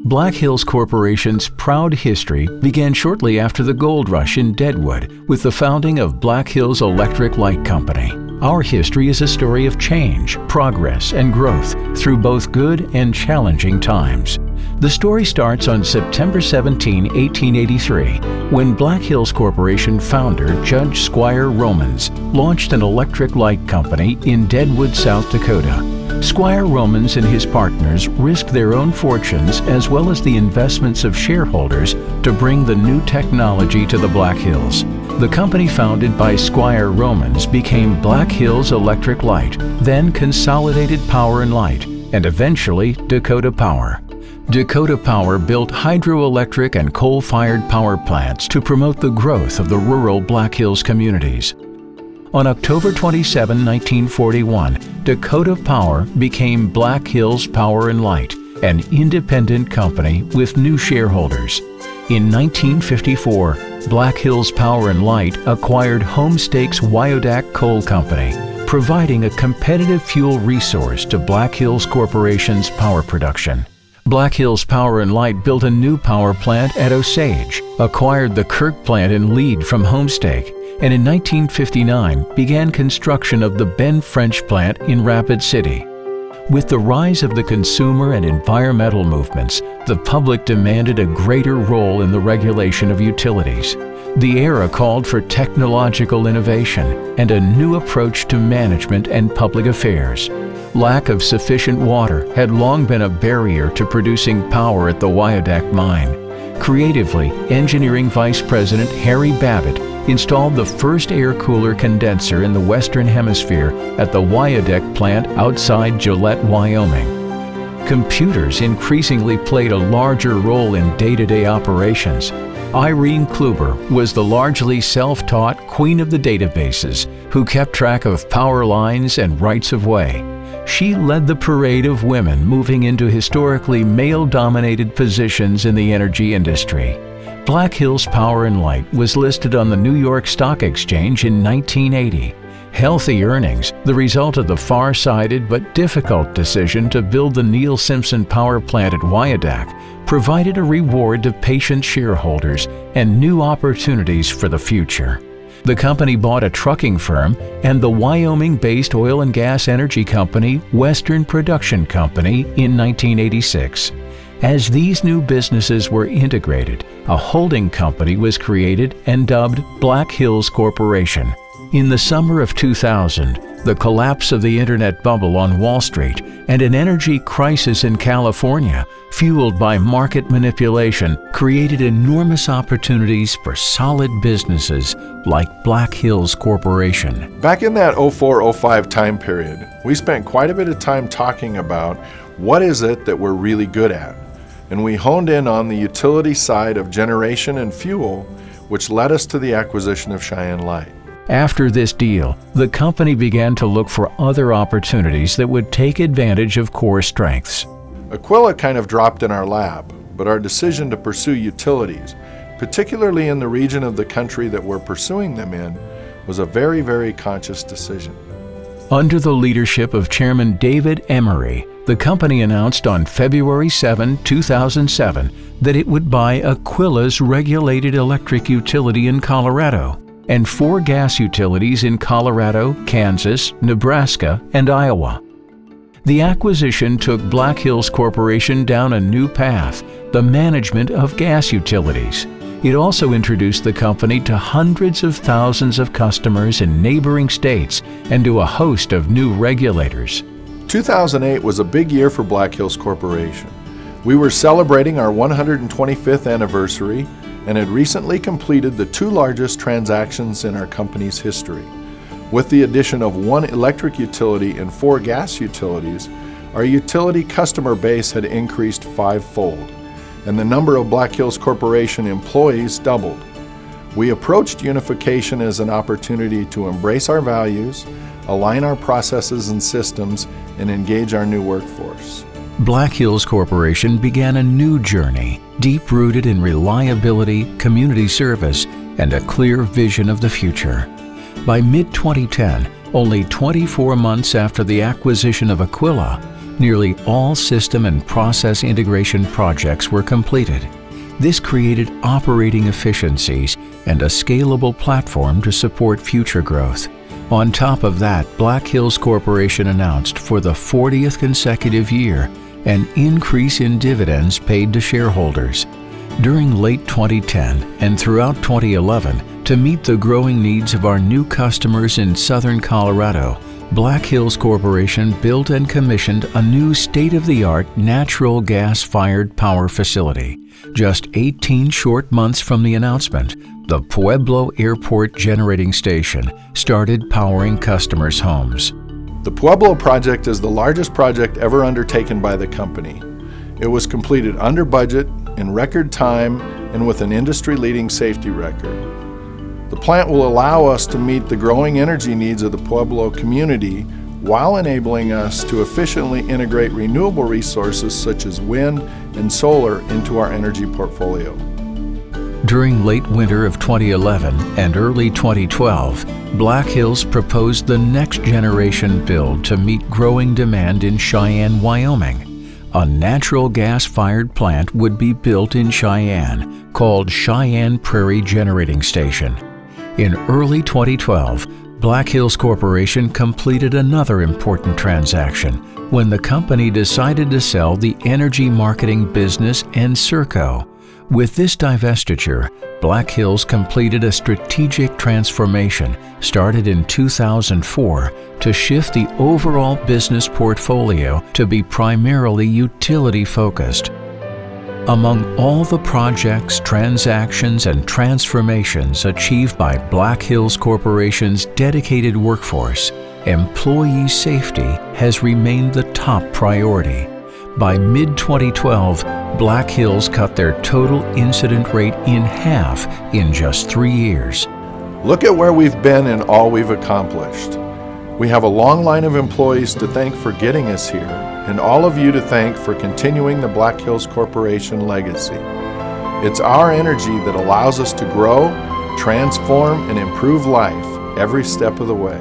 Black Hills Corporation's proud history began shortly after the gold rush in Deadwood with the founding of Black Hills Electric Light Company. Our history is a story of change, progress, and growth through both good and challenging times. The story starts on September 17, 1883, when Black Hills Corporation founder Judge Squire Romans launched an electric light company in Deadwood, South Dakota. Squire Romans and his partners risked their own fortunes as well as the investments of shareholders to bring the new technology to the Black Hills. The company founded by Squire Romans became Black Hills Electric Light, then Consolidated Power and Light, and eventually Dakota Power. Dakota Power built hydroelectric and coal-fired power plants to promote the growth of the rural Black Hills communities. On October 27, 1941, Dakota Power became Black Hills Power and Light, an independent company with new shareholders. In 1954, Black Hills Power and Light acquired Homesteak's Wyodak Coal Company, providing a competitive fuel resource to Black Hills Corporation's power production. Black Hills Power and Light built a new power plant at Osage, acquired the Kirk plant in Lead from Homesteak, and in 1959 began construction of the Ben French plant in Rapid City. With the rise of the consumer and environmental movements, the public demanded a greater role in the regulation of utilities. The era called for technological innovation and a new approach to management and public affairs. Lack of sufficient water had long been a barrier to producing power at the Wyodak mine. Creatively, engineering vice president Harry Babbitt installed the first air cooler condenser in the Western Hemisphere at the Wyodak plant outside Gillette, Wyoming. Computers increasingly played a larger role in day-to-day operations. Irene Kluber was the largely self-taught queen of the databases who kept track of power lines and rights-of-way. She led the parade of women moving into historically male-dominated positions in the energy industry. Black Hills Power and Light was listed on the New York Stock Exchange in 1980. Healthy earnings, the result of the far-sighted but difficult decision to build the Neil Simpson power plant at Wyodak, provided a reward to patient shareholders and new opportunities for the future. The company bought a trucking firm and the Wyoming-based oil and gas energy company Western Production Company in 1986. As these new businesses were integrated, a holding company was created and dubbed Black Hills Corporation. In the summer of 2000, the collapse of the internet bubble on Wall Street and an energy crisis in California, fueled by market manipulation, created enormous opportunities for solid businesses like Black Hills Corporation. Back in that 04-05 time period, we spent quite a bit of time talking about what is it that we're really good at. And we honed in on the utility side of generation and fuel, which led us to the acquisition of Cheyenne Light. After this deal, the company began to look for other opportunities that would take advantage of core strengths. Aquila kind of dropped in our lap, but our decision to pursue utilities, particularly in the region of the country that we're pursuing them in, was a very, very conscious decision. Under the leadership of Chairman David Emery, the company announced on February 7, 2007 that it would buy Aquila's regulated electric utility in Colorado and 4 gas utilities in Colorado, Kansas, Nebraska, and Iowa. The acquisition took Black Hills Corporation down a new path, the management of gas utilities. It also introduced the company to hundreds of thousands of customers in neighboring states and to a host of new regulators. 2008 was a big year for Black Hills Corporation. We were celebrating our 125th anniversary and had recently completed the 2 largest transactions in our company's history. With the addition of 1 electric utility and 4 gas utilities, our utility customer base had increased 5-fold, and the number of Black Hills Corporation employees doubled. We approached unification as an opportunity to embrace our values, align our processes and systems, and engage our new workforce. Black Hills Corporation began a new journey, deep-rooted in reliability, community service, and a clear vision of the future. By mid-2010, only 24 months after the acquisition of Aquila, nearly all system and process integration projects were completed. This created operating efficiencies and a scalable platform to support future growth. On top of that, Black Hills Corporation announced for the 40th consecutive year an increase in dividends paid to shareholders. During late 2010 and throughout 2011, to meet the growing needs of our new customers in southern Colorado, Black Hills Corporation built and commissioned a new state-of-the-art natural gas-fired power facility. Just 18 short months from the announcement, the Pueblo Airport Generating Station started powering customers' homes. The Pueblo project is the largest project ever undertaken by the company. It was completed under budget, in record time, and with an industry-leading safety record. The plant will allow us to meet the growing energy needs of the Pueblo community while enabling us to efficiently integrate renewable resources such as wind and solar into our energy portfolio. During late winter of 2011 and early 2012, Black Hills proposed the next generation build to meet growing demand in Cheyenne, Wyoming. A natural gas-fired plant would be built in Cheyenne, called Cheyenne Prairie Generating Station. In early 2012, Black Hills Corporation completed another important transaction when the company decided to sell the energy marketing business Encirco. With this divestiture, Black Hills completed a strategic transformation started in 2004 to shift the overall business portfolio to be primarily utility-focused. Among all the projects, transactions, and transformations achieved by Black Hills Corporation's dedicated workforce, employee safety has remained the top priority. By mid-2012, Black Hills cut their total incident rate in half in just 3 years. Look at where we've been and all we've accomplished. We have a long line of employees to thank for getting us here, and all of you to thank for continuing the Black Hills Corporation legacy. It's our energy that allows us to grow, transform, and improve life every step of the way.